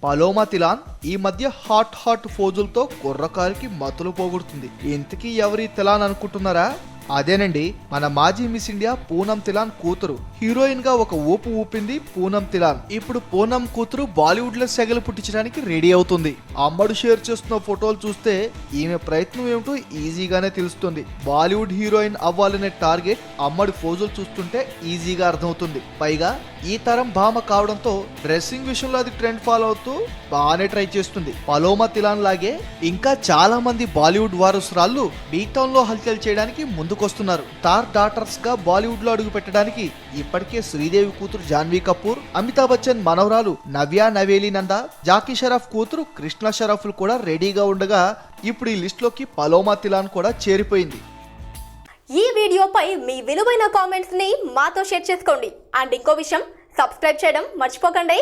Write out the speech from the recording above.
Paloma Thilan ఈ మధ్య hot ఫోజులతో కుర్రకారుకి మతులు పోగొడుతుంది. ఇంతకీ ఎవరి తిలాన్ అనుకుంటున్నారా? అదేనండి, మన మాజీ మిస్ ఇండియా పూనం తిలాన్ కూతురు. హీరోయిన్ గా ఒక ఊపు ఊపింది పూనం తిలాన్. ఇప్పుడు పూనం కూతురు బాలీవుడ్ లో సెగలు పుట్టించడానికి రెడీ అవుతుంది. అమ్మడు షేర్ చేస్తున్న ఫోటోలు చూస్తే ఈమె ప్రయత్నం ఏమిటో ఈజీగానే తెలుస్తుంది. బాలీవుడ్ హీరోయిన్ అవ్వాలనే టార్గెట్ అమ్మడి ఫోజులు చూస్తుంటే ఈజీగా అర్థమవుతుంది. పైగా ఈ తరం భామ కావడంతో డ్రెస్సింగ్ విషయంలో అది ట్రెండ్ ఫాలో అవుతూ బాగానే ట్రై చేస్తుంది. పలోమా తిలాన్ లాగే ఇంకా చాలా మంది బాలీవుడ్ వారసురాళ్ళు బిగ్ టౌన్ లో హల్చల్ చేయడానికి ముందుకొస్తున్నారు. స్టార్ డాటర్స్ గా బాలీవుడ్ లో అడుగు పెట్టడానికి ఇప్పటికే శ్రీదేవి కూతురు జాన్వీ కపూర్, అమితాబ్ బచ్చన్ మనవరాలు నవ్యా నవేలి నందా, జాకీ షరఫ్ కూతురు కృష్ణ షరఫ్లు కూడా రెడీగా ఉండగా ఇప్పుడు ఈ లిస్ట్ లోకి పలోమా తిలాన్ కూడా చేరిపోయింది. ఈ వీడియోపై మీ విలువైన కామెంట్స్ ని మాతో షేర్ చేసుకోండి. అండ్ ఇంకో విషయం, సబ్స్క్రైబ్ చేయడం మర్చిపోకండి.